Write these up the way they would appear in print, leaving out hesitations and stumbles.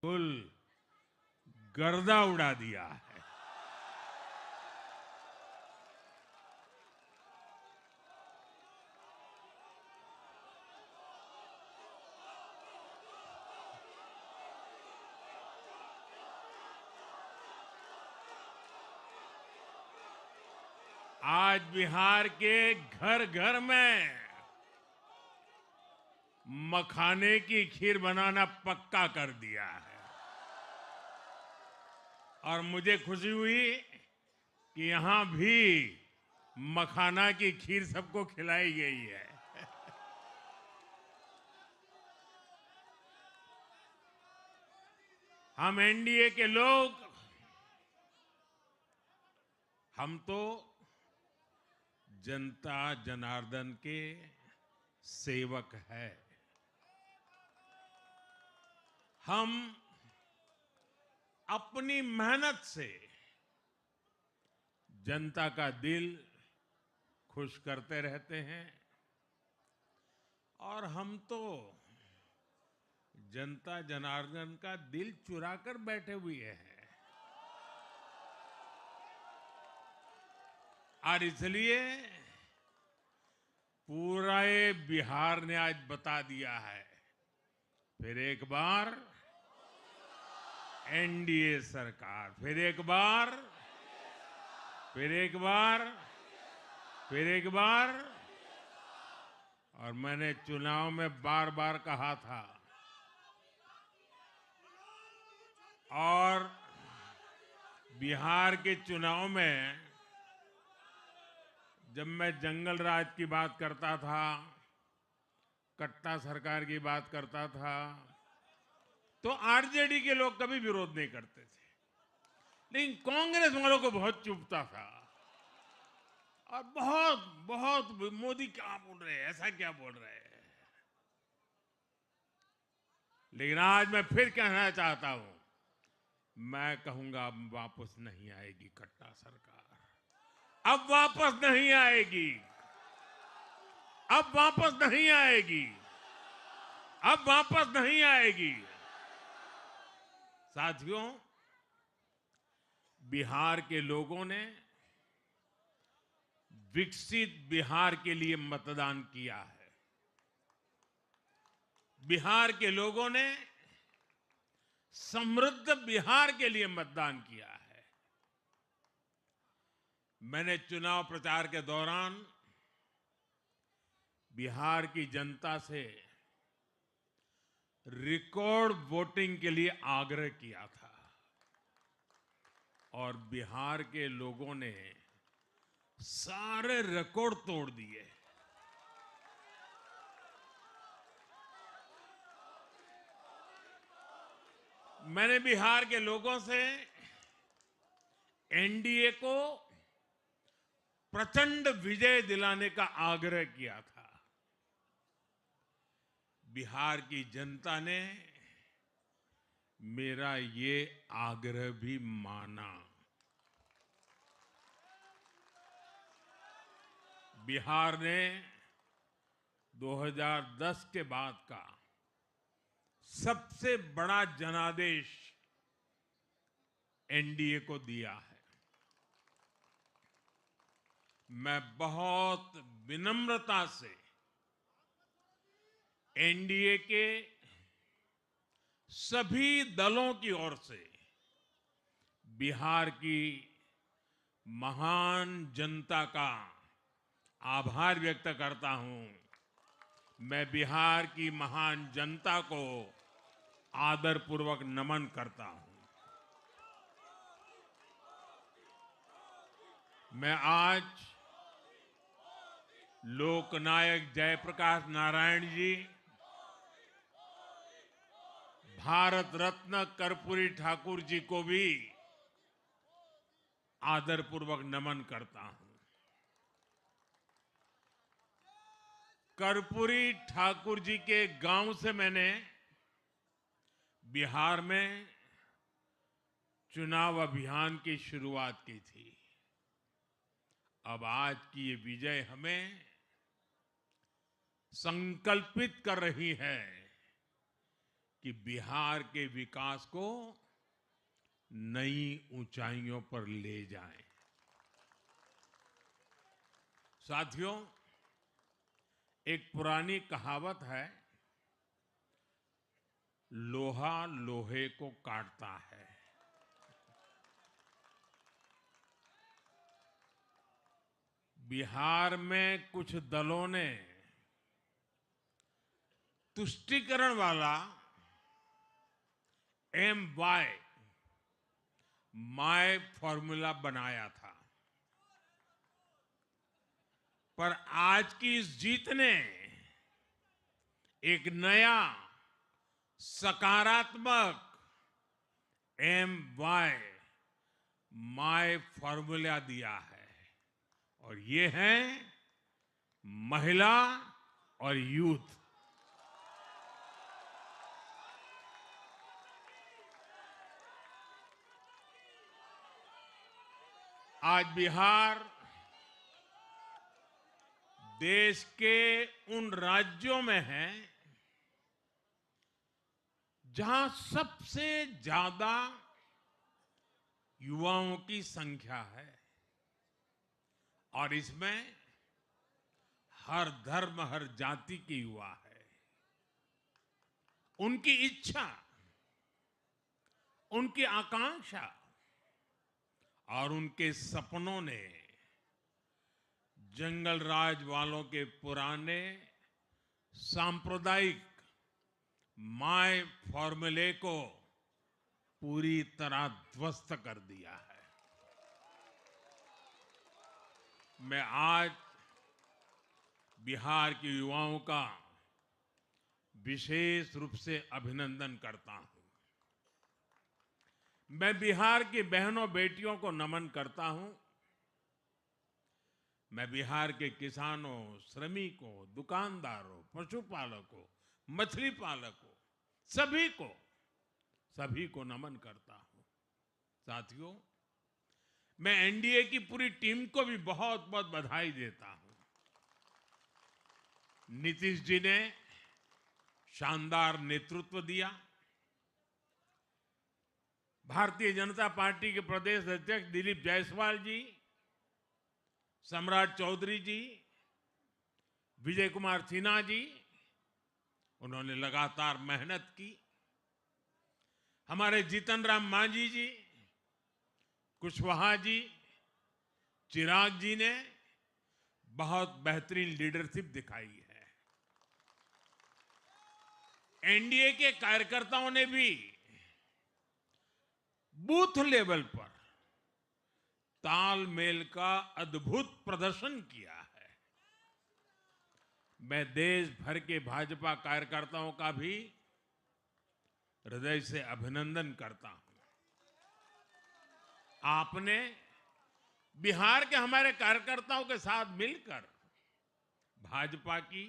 कुल गर्दा उड़ा दिया है। आज बिहार के घर घर में मखाने की खीर बनाना पक्का कर दिया है। और मुझे खुशी हुई कि यहां भी मखाना की खीर सबको खिलाई गई है। हम एनडीए के लोग, हम तो जनता जनार्दन के सेवक है। हम अपनी मेहनत से जनता का दिल खुश करते रहते हैं और हम तो जनता जनार्दन का दिल चुरा कर बैठे हुए हैं। और इसलिए पूरा ये बिहार ने आज बता दिया है, फिर एक बार एनडीए सरकार, फिर एक बार, फिर एक बार, फिर एक बार। और मैंने चुनाव में बार बार कहा था और बिहार के चुनाव में जब मैं जंगल राज की बात करता था, कट्टा सरकार की बात करता था, तो आरजेडी के लोग कभी विरोध नहीं करते थे, लेकिन कांग्रेस वालों को बहुत चुभता था और बहुत बहुत मोदी क्या बोल रहे हैं, ऐसा क्या बोल रहे हैं। लेकिन आज मैं फिर कहना चाहता हूं, मैं कहूंगा अब वापस नहीं आएगी कट्टा सरकार, अब वापस नहीं आएगी, अब वापस नहीं आएगी, अब वापस नहीं आएगी। साथियों, बिहार के लोगों ने विकसित बिहार के लिए मतदान किया है। बिहार के लोगों ने समृद्ध बिहार के लिए मतदान किया है। मैंने चुनाव प्रचार के दौरान बिहार की जनता से रिकॉर्ड वोटिंग के लिए आग्रह किया था और बिहार के लोगों ने सारे रिकॉर्ड तोड़ दिए। मैंने बिहार के लोगों से एनडीए को प्रचंड विजय दिलाने का आग्रह किया था। बिहार की जनता ने मेरा ये आग्रह भी माना। बिहार ने 2010 के बाद का सबसे बड़ा जनादेश एनडीए को दिया है। मैं बहुत विनम्रता से एनडीए के सभी दलों की ओर से बिहार की महान जनता का आभार व्यक्त करता हूं। मैं बिहार की महान जनता को आदरपूर्वक नमन करता हूं। मैं आज लोकनायक जयप्रकाश नारायण जी, भारत रत्न कर्पूरी ठाकुर जी को भी आदरपूर्वक नमन करता हूं। कर्पूरी ठाकुर जी के गांव से मैंने बिहार में चुनाव अभियान की शुरुआत की थी। अब आज की ये विजय हमें संकल्पित कर रही है कि बिहार के विकास को नई ऊंचाइयों पर ले जाएं। साथियों, एक पुरानी कहावत है, लोहा लोहे को काटता है। बिहार में कुछ दलों ने तुष्टीकरण वाला MY माय फॉर्मूला बनाया था, पर आज की इस जीत ने एक नया सकारात्मक MY माय फॉर्मूला दिया है, और ये है महिला और यूथ। आज बिहार देश के उन राज्यों में है जहां सबसे ज्यादा युवाओं की संख्या है, और इसमें हर धर्म हर जाति के युवा है। उनकी इच्छा, उनकी आकांक्षा और उनके सपनों ने जंगल राज वालों के पुराने सांप्रदायिक माय फॉर्मूले को पूरी तरह ध्वस्त कर दिया है। मैं आज बिहार के युवाओं का विशेष रूप से अभिनंदन करता हूं। मैं बिहार की बहनों बेटियों को नमन करता हूं। मैं बिहार के किसानों, श्रमिकों, दुकानदारों, पशुपालकों, मछली पालकों, सभी को नमन करता हूं। साथियों, मैं NDA की पूरी टीम को भी बहुत बहुत बधाई देता हूं। नीतीश जी ने शानदार नेतृत्व दिया। भारतीय जनता पार्टी के प्रदेश अध्यक्ष दिलीप जायसवाल जी, सम्राट चौधरी जी, विजय कुमार सिन्हा जी, उन्होंने लगातार मेहनत की। हमारे जीतन राम मांझी जी, कुशवाहा जी, चिराग जी ने बहुत बेहतरीन लीडरशिप दिखाई है। NDA के कार्यकर्ताओं ने भी बूथ लेवल पर तालमेल का अद्भुत प्रदर्शन किया है। मैं देश भर के भाजपा कार्यकर्ताओं का भी हृदय से अभिनंदन करता हूं। आपने बिहार के हमारे कार्यकर्ताओं के साथ मिलकर भाजपा की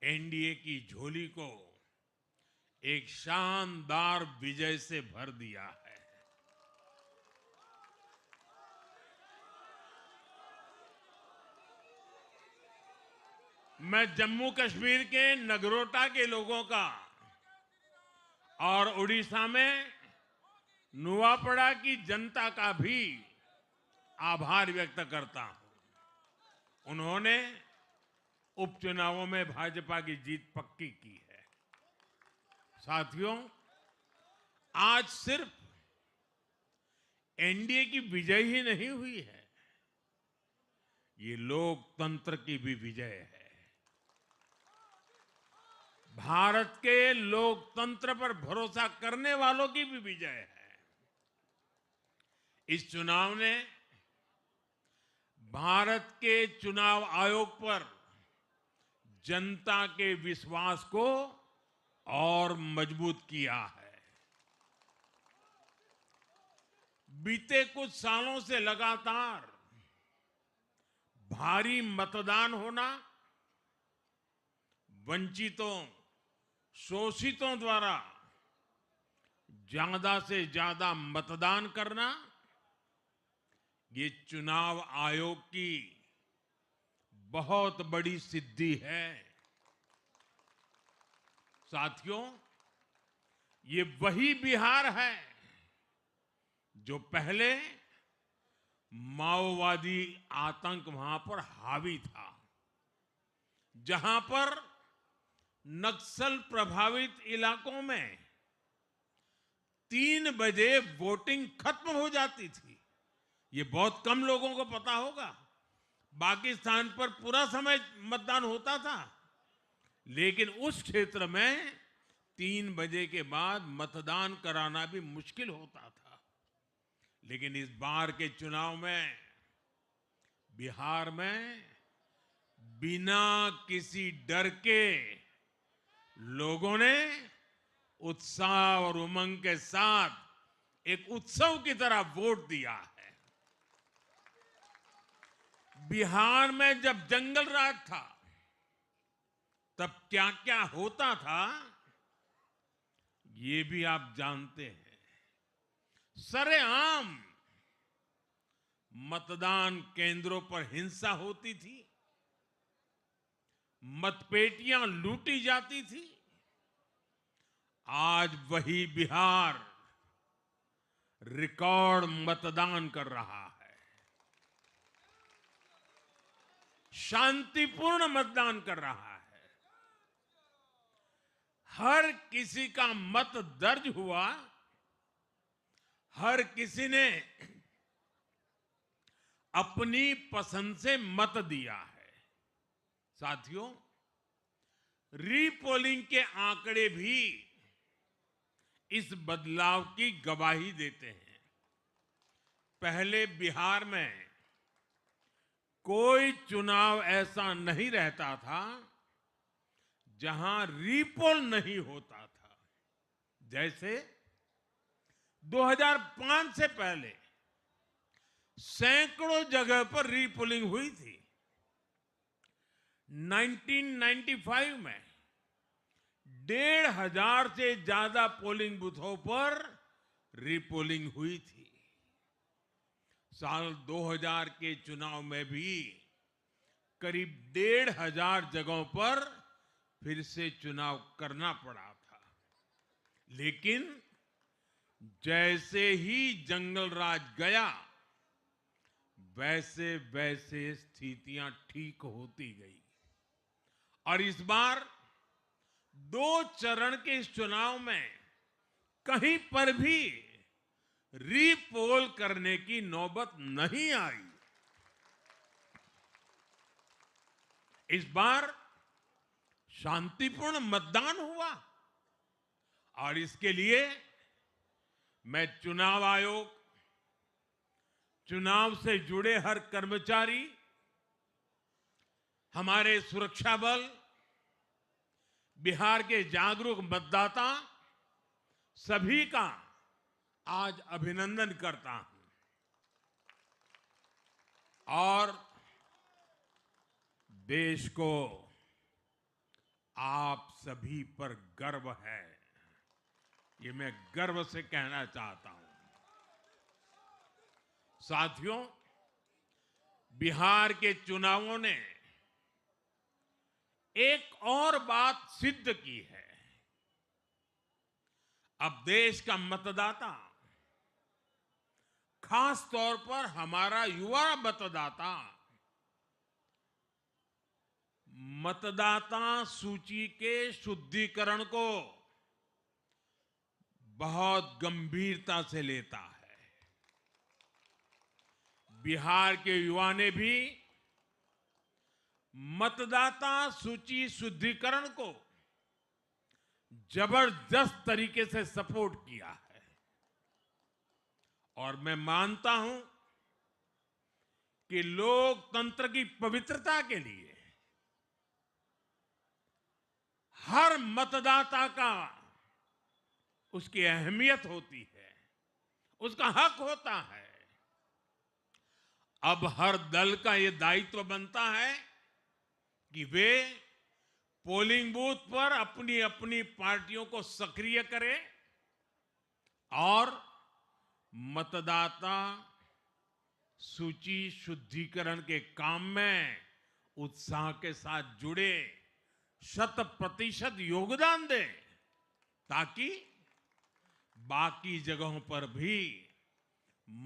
NDA की झोली को एक शानदार विजय से भर दिया है। मैं जम्मू कश्मीर के नगरोटा के लोगों का और उड़ीसा में नुआपड़ा की जनता का भी आभार व्यक्त करता हूं। उन्होंने उपचुनावों में भाजपा की जीत पक्की की है। साथियों, आज सिर्फ NDA की विजय ही नहीं हुई है, ये लोकतंत्र की भी विजय है। भारत के लोकतंत्र पर भरोसा करने वालों की भी विजय है। इस चुनाव ने भारत के चुनाव आयोग पर जनता के विश्वास को और मजबूत किया है। बीते कुछ सालों से लगातार भारी मतदान होना, वंचितों, शोषितों द्वारा ज्यादा से ज्यादा मतदान करना, ये चुनाव आयोग की बहुत बड़ी सिद्धि है। साथियों, ये वही बिहार है जो पहले माओवादी आतंक वहां पर हावी था, जहां पर नक्सल प्रभावित इलाकों में 3 बजे वोटिंग खत्म हो जाती थी। ये बहुत कम लोगों को पता होगा। बाकी स्थान पर पूरा समय मतदान होता था, लेकिन उस क्षेत्र में 3 बजे के बाद मतदान कराना भी मुश्किल होता था। लेकिन इस बार के चुनाव में बिहार में बिना किसी डर के लोगों ने उत्साह और उमंग के साथ एक उत्सव की तरह वोट दिया है। बिहार में जब जंगल राज था तब क्या क्या होता था ये भी आप जानते हैं। सरेआम मतदान केंद्रों पर हिंसा होती थी, मतपेटियां लूटी जाती थी। आज वही बिहार रिकॉर्ड मतदान कर रहा है, शांतिपूर्ण मतदान कर रहा है। हर किसी का मत दर्ज हुआ, हर किसी ने अपनी पसंद से मत दिया है। साथियों, रीपोलिंग के आंकड़े भी इस बदलाव की गवाही देते हैं। पहले बिहार में कोई चुनाव ऐसा नहीं रहता था जहां रीपोल नहीं होता था। जैसे 2005 से पहले सैकड़ों जगह पर रीपोलिंग हुई थी। 1995 में 1,500 से ज्यादा पोलिंग बूथों पर रीपोलिंग हुई थी। साल 2000 के चुनाव में भी करीब 1,500 जगहों पर फिर से चुनाव करना पड़ा था। लेकिन जैसे ही जंगल राज गया, वैसे वैसे स्थितियां ठीक होती गई और इस बार 2 चरण के इस चुनाव में कहीं पर भी रीपोल करने की नौबत नहीं आई। इस बार शांतिपूर्ण मतदान हुआ और इसके लिए मैं चुनाव आयोग, चुनाव से जुड़े हर कर्मचारी, हमारे सुरक्षा बल, बिहार के जागरूक मतदाता, सभी का आज अभिनंदन करता हूं और देश को आप सभी पर गर्व है, ये मैं गर्व से कहना चाहता हूं। साथियों, बिहार के चुनावों ने एक और बात सिद्ध की है। अब देश का मतदाता, खास तौर पर हमारा युवा मतदाता, मतदाता सूची के शुद्धिकरण को बहुत गंभीरता से लेता है। बिहार के युवा ने भी मतदाता सूची शुद्धिकरण को जबरदस्त तरीके से सपोर्ट किया है और मैं मानता हूं कि लोकतंत्र की पवित्रता के लिए हर मतदाता का उसकी अहमियत होती है, उसका हक होता है। अब हर दल का यह दायित्व बनता है कि वे पोलिंग बूथ पर अपनी अपनी पार्टियों को सक्रिय करें और मतदाता सूची शुद्धिकरण के काम में उत्साह के साथ जुड़े, 100% योगदान दें, ताकि बाकी जगहों पर भी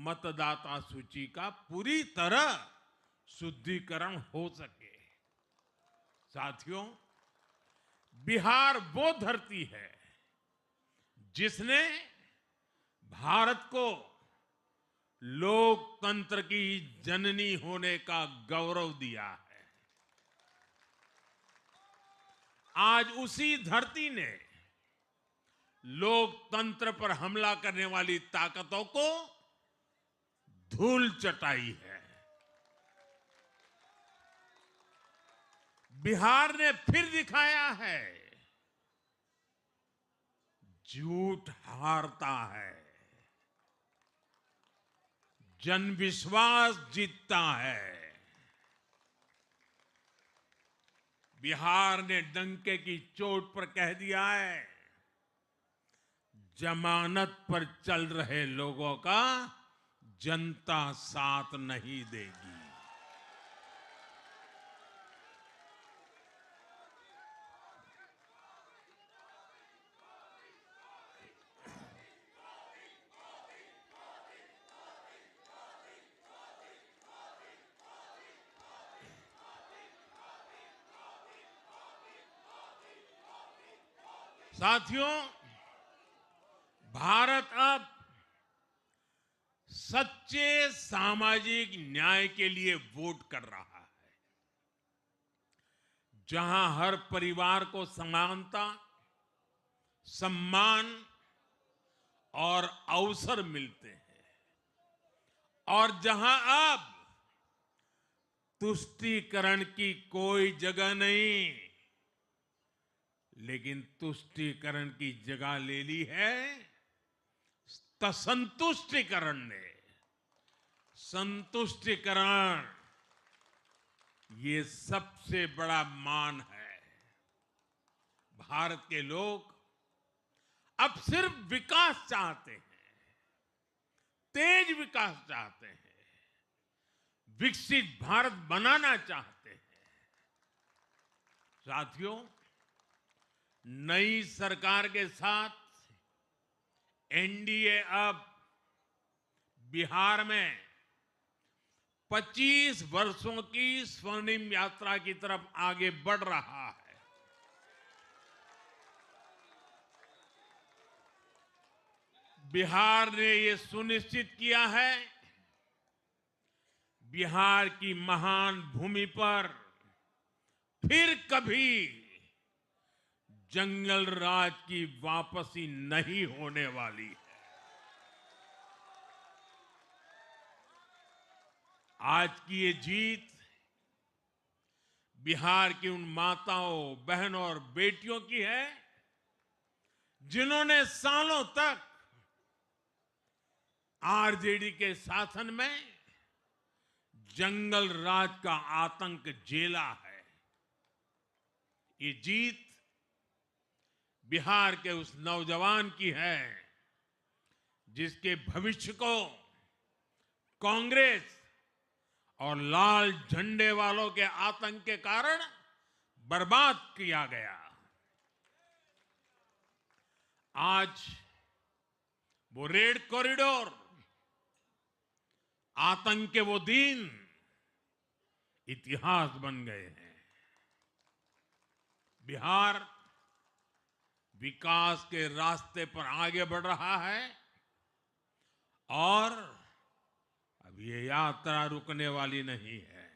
मतदाता सूची का पूरी तरह शुद्धिकरण हो सके। साथियों, बिहार वो धरती है जिसने भारत को लोकतंत्र की जननी होने का गौरव दिया है। आज उसी धरती ने लोकतंत्र पर हमला करने वाली ताकतों को धूल चटाई है। बिहार ने फिर दिखाया है, झूठ हारता है, जन विश्वास जीतता है। बिहार ने डंके की चोट पर कह दिया है, जमानत पर चल रहे लोगों का जनता साथ नहीं देगी। साथियों, भारत अब सच्चे सामाजिक न्याय के लिए वोट कर रहा है, जहां हर परिवार को समानता, सम्मान और अवसर मिलते हैं, और जहां अब तुष्टीकरण की कोई जगह नहीं, लेकिन तुष्टीकरण की जगह ले ली है संतुष्टीकरण ने। संतुष्टीकरण ये सबसे बड़ा मान है। भारत के लोग अब सिर्फ विकास चाहते हैं, तेज विकास चाहते हैं, विकसित भारत बनाना चाहते हैं। साथियों, नई सरकार के साथ एनडीए अब बिहार में 25 वर्षों की स्वर्णिम यात्रा की तरफ आगे बढ़ रहा है। बिहार ने ये सुनिश्चित किया है, बिहार की महान भूमि पर फिर कभी जंगल राज की वापसी नहीं होने वाली है। आज की ये जीत बिहार की उन माताओं, बहनों और बेटियों की है जिन्होंने सालों तक आरजेडी के शासन में जंगल राज का आतंक झेला है। ये जीत बिहार के उस नौजवान की है जिसके भविष्य को कांग्रेस और लाल झंडे वालों के आतंक के कारण बर्बाद किया गया। आज वो रेड कॉरिडोर, आतंक के वो दिन इतिहास बन गए हैं। बिहार विकास के रास्ते पर आगे बढ़ रहा है और अब ये यात्रा रुकने वाली नहीं है।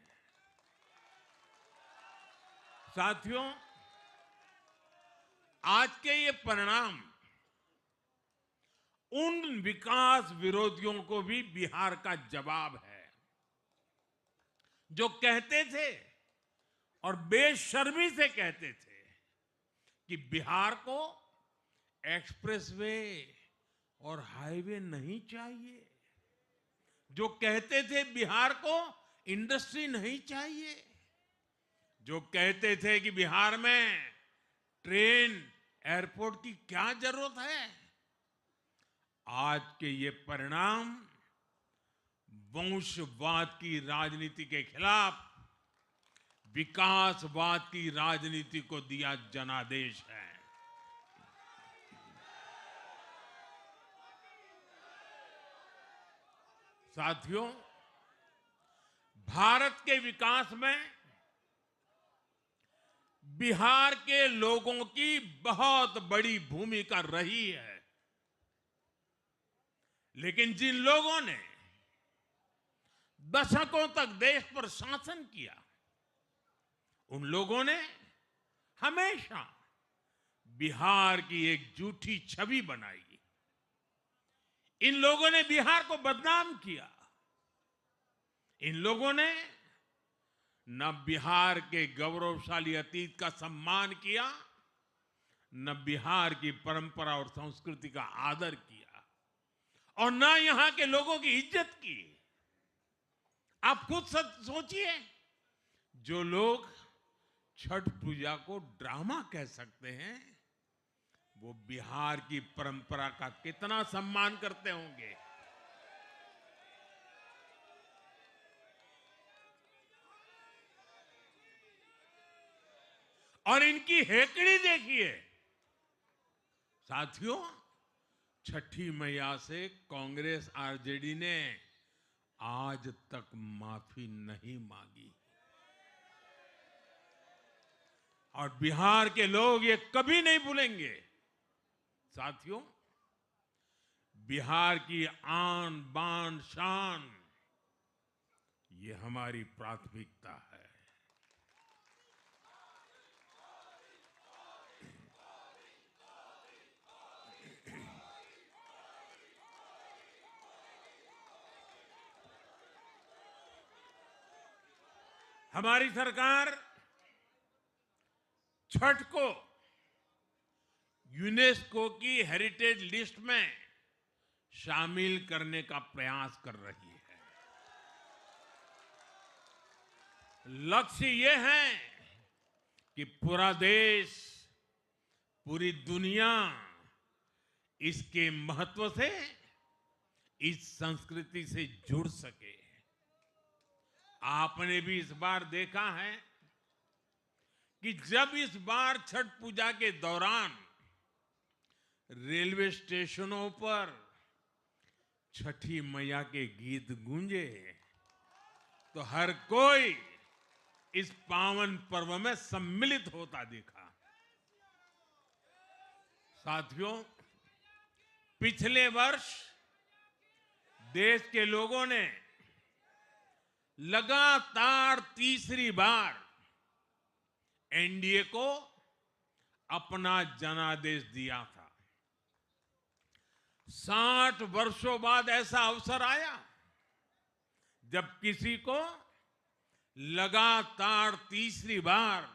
साथियों, आज के ये परिणाम उन विकास विरोधियों को भी बिहार का जवाब है जो कहते थे और बेशर्मी से कहते थे कि बिहार को एक्सप्रेसवे और हाईवे नहीं चाहिए, जो कहते थे बिहार को इंडस्ट्री नहीं चाहिए, जो कहते थे कि बिहार में ट्रेन, एयरपोर्ट की क्या जरूरत है। आज के ये परिणाम वंशवाद की राजनीति के खिलाफ विकासवाद की राजनीति को दिया जनादेश है। साथियों, भारत के विकास में बिहार के लोगों की बहुत बड़ी भूमिका रही है। लेकिन जिन लोगों ने दशकों तक देश पर शासन किया, उन लोगों ने हमेशा बिहार की एक झूठी छवि बनाई। इन लोगों ने बिहार को बदनाम किया। इन लोगों ने न बिहार के गौरवशाली अतीत का सम्मान किया, न बिहार की परंपरा और संस्कृति का आदर किया, और न यहां के लोगों की इज्जत की। आप खुद सोचिए, जो लोग छठ पूजा को ड्रामा कह सकते हैं, वो बिहार की परंपरा का कितना सम्मान करते होंगे। और इनकी हेकड़ी देखिए। साथियों, छठी मैया से कांग्रेस आरजेडी ने आज तक माफी नहीं मांगी, और बिहार के लोग ये कभी नहीं भूलेंगे। साथियों, बिहार की आन बान शान, ये हमारी प्राथमिकता है। हमारी सरकार छठ को यूनेस्को की हेरिटेज लिस्ट में शामिल करने का प्रयास कर रही है। लक्ष्य ये है कि पूरा देश, पूरी दुनिया इसके महत्व से, इस संस्कृति से जुड़ सके। आपने भी इस बार देखा है कि जब इस बार छठ पूजा के दौरान रेलवे स्टेशनों पर छठी मैया के गीत गूंजे, तो हर कोई इस पावन पर्व में सम्मिलित होता दिखा। साथियों, पिछले वर्ष देश के लोगों ने लगातार तीसरी बार एनडीए को अपना जनादेश दिया था। 60 वर्षों बाद ऐसा अवसर आया जब किसी को लगातार तीसरी बार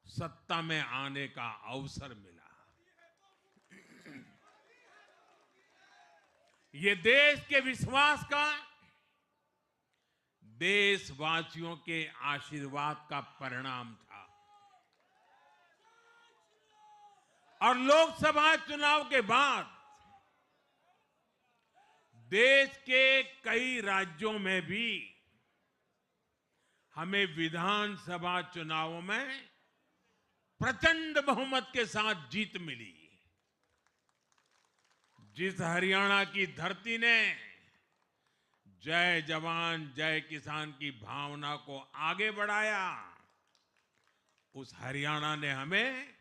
सत्ता में आने का अवसर मिला। ये देश के विश्वास का, देशवासियों के आशीर्वाद का परिणाम था। और लोकसभा चुनाव के बाद देश के कई राज्यों में भी हमें विधानसभा चुनावों में प्रचंड बहुमत के साथ जीत मिली। जिस हरियाणा की धरती ने जय जवान जय किसान की भावना को आगे बढ़ाया, उस हरियाणा ने हमें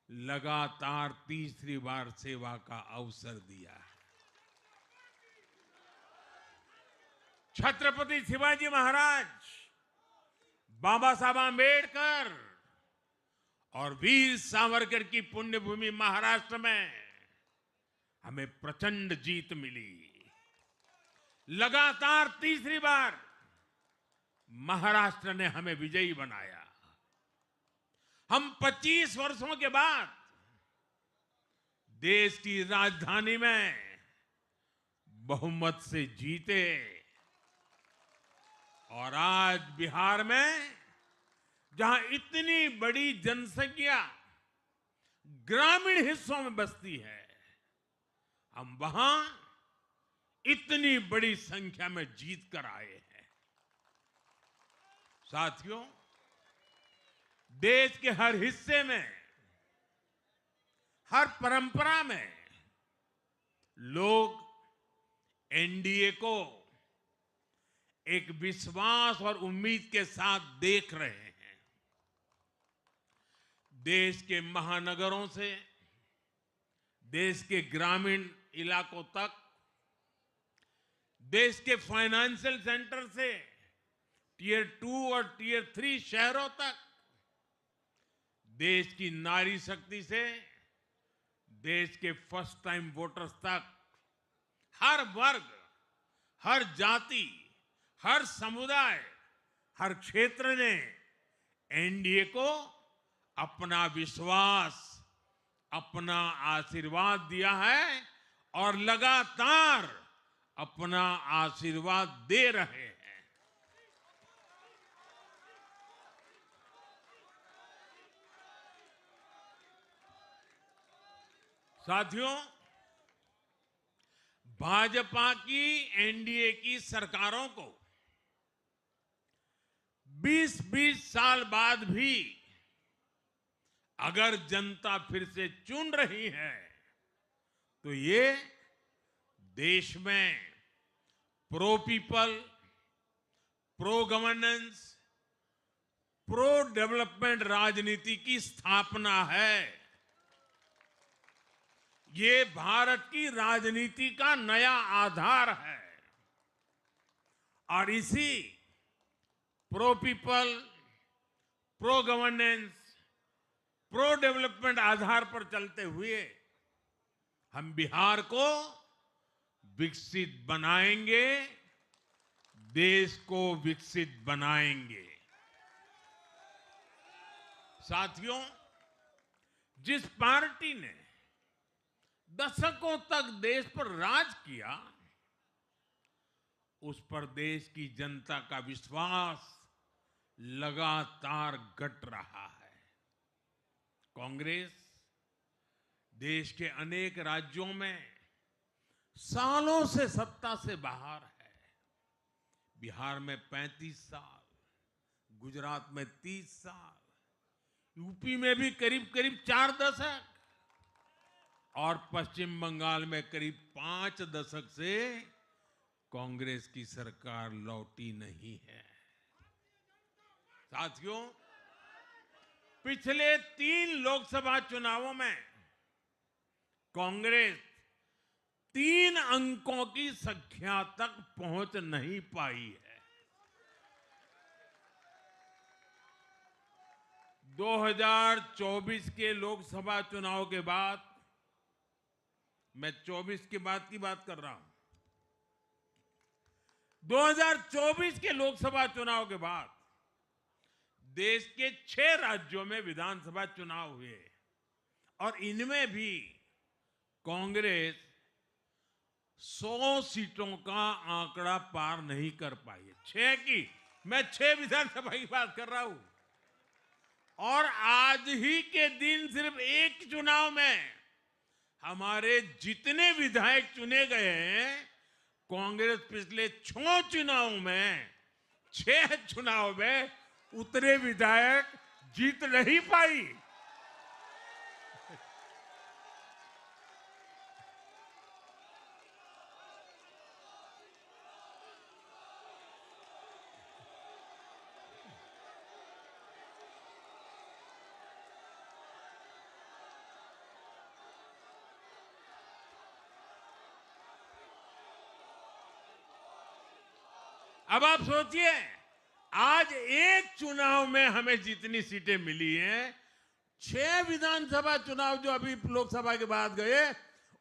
लगातार तीसरी बार सेवा का अवसर दिया। छत्रपति शिवाजी महाराज, बाबा साहब आंबेडकर और वीर सावरकर की पुण्यभूमि महाराष्ट्र में हमें प्रचंड जीत मिली। लगातार तीसरी बार महाराष्ट्र ने हमें विजयी बनाया। हम 25 वर्षों के बाद देश की राजधानी में बहुमत से जीते, और आज बिहार में जहां इतनी बड़ी जनसंख्या ग्रामीण हिस्सों में बसती है, हम वहां इतनी बड़ी संख्या में जीत कर आए हैं। साथियों, देश के हर हिस्से में, हर परंपरा में लोग एनडीए को एक विश्वास और उम्मीद के साथ देख रहे हैं। देश के महानगरों से देश के ग्रामीण इलाकों तक, देश के फाइनेंशियल सेंटर से टियर 2 और टियर 3 शहरों तक, देश की नारी शक्ति से देश के फर्स्ट टाइम वोटर्स तक, हर वर्ग, हर जाति, हर समुदाय, हर क्षेत्र ने एनडीए को अपना विश्वास, अपना आशीर्वाद दिया है और लगातार अपना आशीर्वाद दे रहे हैं। साथियों, भाजपा की एनडीए की सरकारों को 20-20 साल बाद भी अगर जनता फिर से चुन रही है तो ये देश में pro people, pro governance, pro development राजनीति की स्थापना है। ये भारत की राजनीति का नया आधार है और इसी pro people, pro governance, pro development आधार पर चलते हुए हम बिहार को विकसित बनाएंगे, देश को विकसित बनाएंगे। साथियों, जिस पार्टी ने दशकों तक देश पर राज किया, उस पर देश की जनता का विश्वास लगातार घट रहा है। कांग्रेस देश के अनेक राज्यों में सालों से सत्ता से बाहर है। बिहार में 35 साल, गुजरात में 30 साल, यूपी में भी करीब करीब 4 दशक और पश्चिम बंगाल में करीब 5 दशक से कांग्रेस की सरकार लौटी नहीं है। साथियों, पिछले 3 लोकसभा चुनावों में कांग्रेस 3 अंकों की संख्या तक पहुंच नहीं पाई है। 2024 के लोकसभा चुनाव के बाद, मैं 24 के बाद की बात कर रहा हूं, 2024 के लोकसभा चुनाव के बाद देश के 6 राज्यों में विधानसभा चुनाव हुए और इनमें भी कांग्रेस 100 सीटों का आंकड़ा पार नहीं कर पाई है। 6 की, मैं 6 विधानसभा की बात कर रहा हूं। और आज ही के दिन सिर्फ एक चुनाव में हमारे जितने विधायक चुने गए हैं, कांग्रेस पिछले 6 चुनावों में, 6 चुनाव में उतने विधायक जीत नहीं पाई। अब आप सोचिए, आज एक चुनाव में हमें जितनी सीटें मिली हैं, 6 विधानसभा चुनाव जो अभी लोकसभा के बाद गए,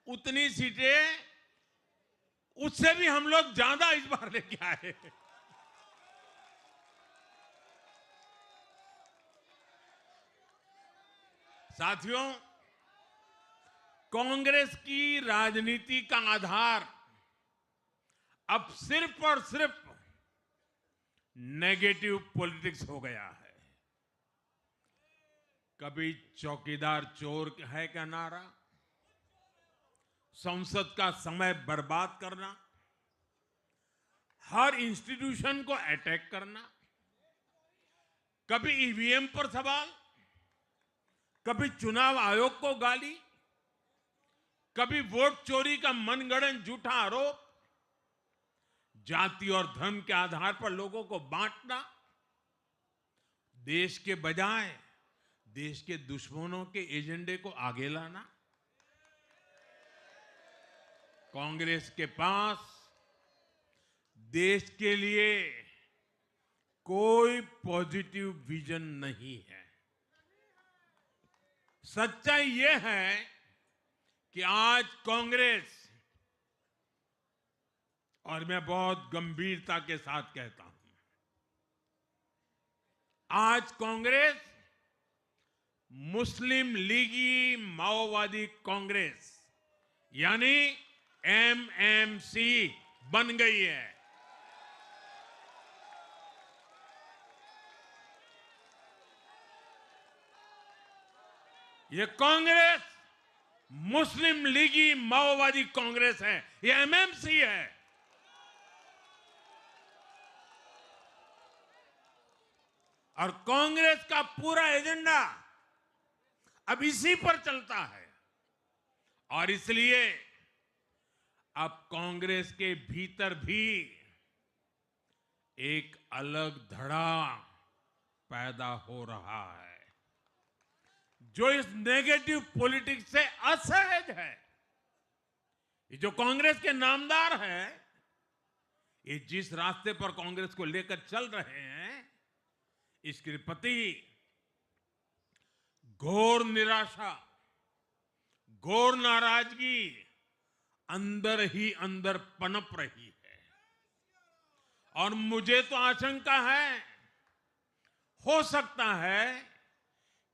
उतनी सीटें, उससे भी हम लोग ज्यादा इस बार लेके आए। साथियों, कांग्रेस की राजनीति का आधार अब सिर्फ और सिर्फ नेगेटिव पॉलिटिक्स हो गया है। कभी चौकीदार चोर है का नारा, संसद का समय बर्बाद करना, हर इंस्टीट्यूशन को अटैक करना, कभी ईवीएम पर सवाल, कभी चुनाव आयोग को गाली, कभी वोट चोरी का मनगढ़ंत झूठा आरोप, जाति और धर्म के आधार पर लोगों को बांटना, देश के बजाय देश के दुश्मनों के एजेंडे को आगे लाना। कांग्रेस के पास देश के लिए कोई पॉजिटिव विजन नहीं है। सच्चाई यह है कि आज कांग्रेस, और मैं बहुत गंभीरता के साथ कहता हूं, आज कांग्रेस मुस्लिम लीगी माओवादी कांग्रेस यानी एमएमसी बन गई है। ये कांग्रेस मुस्लिम लीगी माओवादी कांग्रेस है, ये एमएमसी है। और कांग्रेस का पूरा एजेंडा अब इसी पर चलता है। और इसलिए अब कांग्रेस के भीतर भी एक अलग धड़ा पैदा हो रहा है जो इस नेगेटिव पॉलिटिक्स से असहज है। ये जो कांग्रेस के नामदार हैं, ये जिस रास्ते पर कांग्रेस को लेकर चल रहे हैं, इसके प्रति घोर निराशा, घोर नाराजगी अंदर ही अंदर पनप रही है। और मुझे तो आशंका है, हो सकता है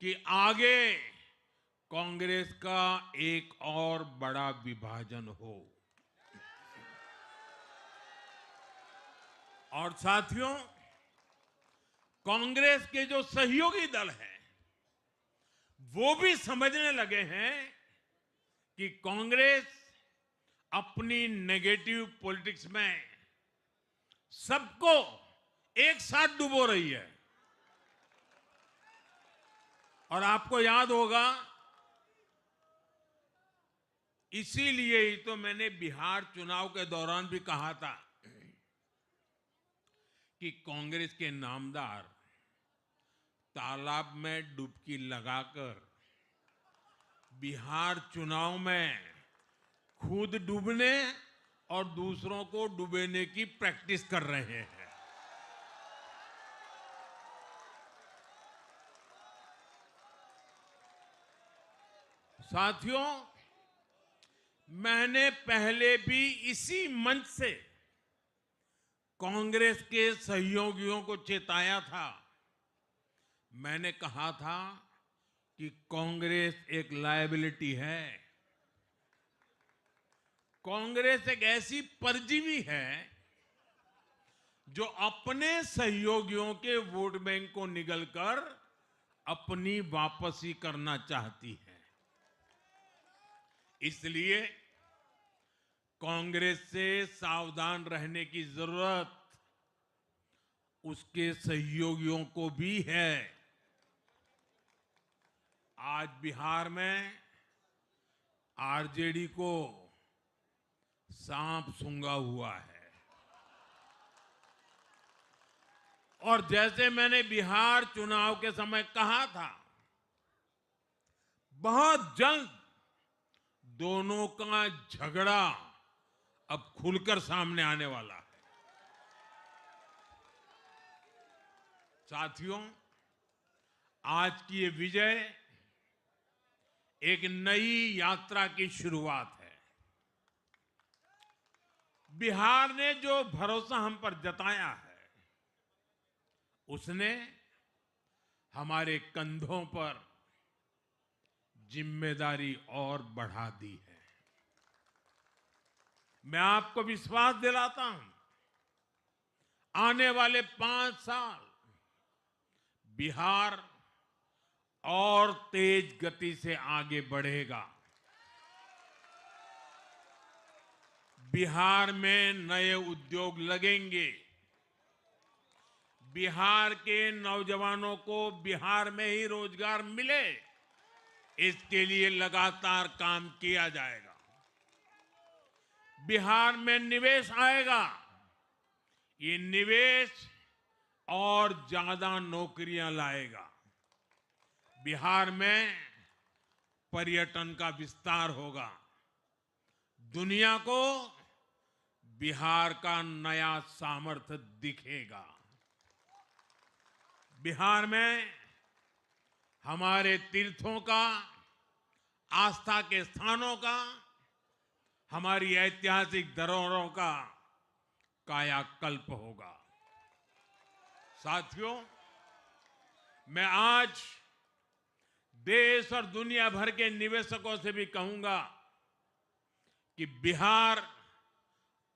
कि आगे कांग्रेस का एक और बड़ा विभाजन हो। और साथियों, कांग्रेस के जो सहयोगी दल हैं वो भी समझने लगे हैं कि कांग्रेस अपनी नेगेटिव पॉलिटिक्स में सबको एक साथ डुबो रही है। और आपको याद होगा, इसीलिए ही तो मैंने बिहार चुनाव के दौरान भी कहा था कि कांग्रेस के नामदार तालाब में डुबकी लगाकर बिहार चुनाव में खुद डूबने और दूसरों को डुबोने की प्रैक्टिस कर रहे हैं। साथियों, मैंने पहले भी इसी मंच से कांग्रेस के सहयोगियों को चेताया था। मैंने कहा था कि कांग्रेस एक लायबिलिटी है। कांग्रेस एक ऐसी परजीवी है जो अपने सहयोगियों के वोट बैंक को निगलकर अपनी वापसी करना चाहती है। इसलिए कांग्रेस से सावधान रहने की जरूरत उसके सहयोगियों को भी है। आज बिहार में आरजेडी को सांप सूंघा हुआ है। और जैसे मैंने बिहार चुनाव के समय कहा था, बहुत जल्द दोनों का झगड़ा अब खुलकर सामने आने वाला है। साथियों, आज की ये विजय एक नई यात्रा की शुरुआत है। बिहार ने जो भरोसा हम पर जताया है, उसने हमारे कंधों पर जिम्मेदारी और बढ़ा दी है। मैं आपको विश्वास दिलाता हूं, आने वाले 5 साल बिहार और तेज गति से आगे बढ़ेगा। बिहार में नए उद्योग लगेंगे। बिहार के नौजवानों को बिहार में ही रोजगार मिले, इसके लिए लगातार काम किया जाएगा। बिहार में निवेश आएगा, ये निवेश और ज्यादा नौकरियां लाएगा। बिहार में पर्यटन का विस्तार होगा। दुनिया को बिहार का नया सामर्थ्य दिखेगा। बिहार में हमारे तीर्थों का, आस्था के स्थानों का, हमारी ऐतिहासिक धरोहरों का कायाकल्प होगा। साथियों, मैं आज देश और दुनिया भर के निवेशकों से भी कहूंगा कि बिहार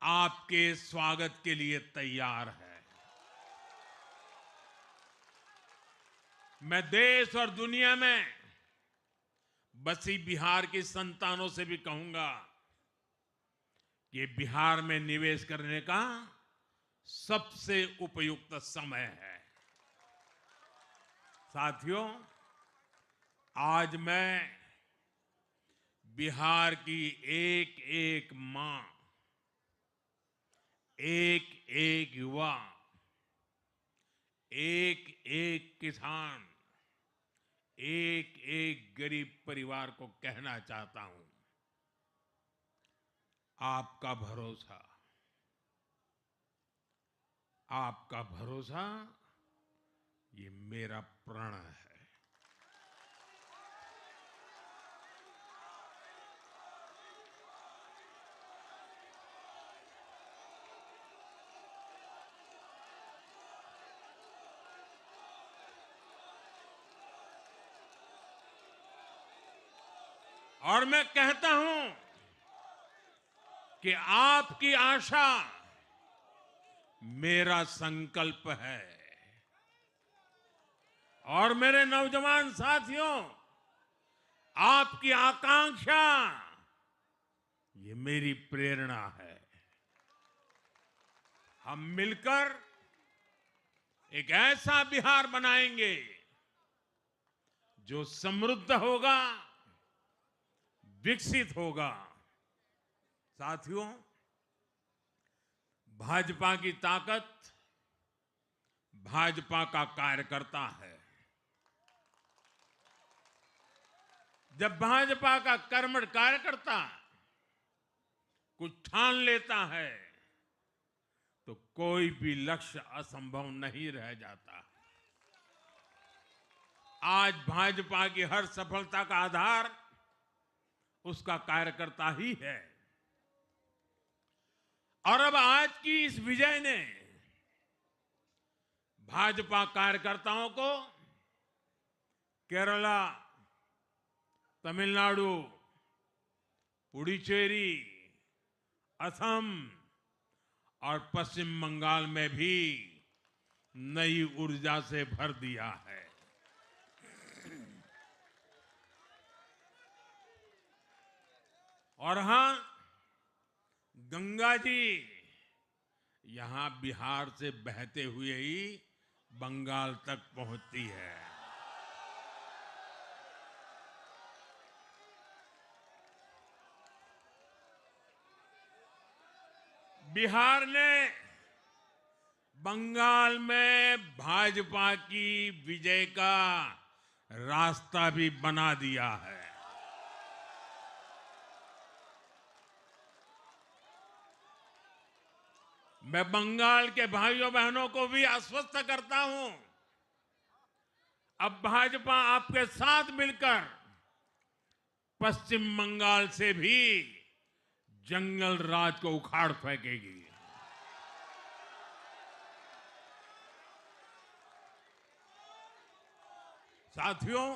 आपके स्वागत के लिए तैयार है। मैं देश और दुनिया में बसी बिहार की संतानों से भी कहूंगा कि बिहार में निवेश करने का सबसे उपयुक्त समय है। साथियों, आज मैं बिहार की एक एक मां, एक एक युवा, एक एक किसान, एक एक गरीब परिवार को कहना चाहता हूं, आपका भरोसा, आपका भरोसा ये मेरा प्रण है। और मैं कहता हूं कि आपकी आशा मेरा संकल्प है। और मेरे नौजवान साथियों, आपकी आकांक्षा ये मेरी प्रेरणा है। हम मिलकर एक ऐसा बिहार बनाएंगे जो समृद्ध होगा, विकसित होगा। साथियों, भाजपा की ताकत भाजपा का कार्यकर्ता है। जब भाजपा का कर्मठ कार्यकर्ता कुछ ठान लेता है तो कोई भी लक्ष्य असंभव नहीं रह जाता। आज भाजपा की हर सफलता का आधार उसका कार्यकर्ता ही है। और अब आज की इस विजय ने भाजपा कार्यकर्ताओं को केरला, तमिलनाडु, पुडुचेरी, असम और पश्चिम बंगाल में भी नई ऊर्जा से भर दिया है। और हां, गंगा जी यहां बिहार से बहते हुए ही बंगाल तक पहुंचती है। बिहार ने बंगाल में भाजपा की विजय का रास्ता भी बना दिया है। मैं बंगाल के भाइयों बहनों को भी आश्वस्त करता हूं, अब भाजपा आपके साथ मिलकर पश्चिम बंगाल से भी जंगल राज को उखाड़ फेंकेगी। साथियों,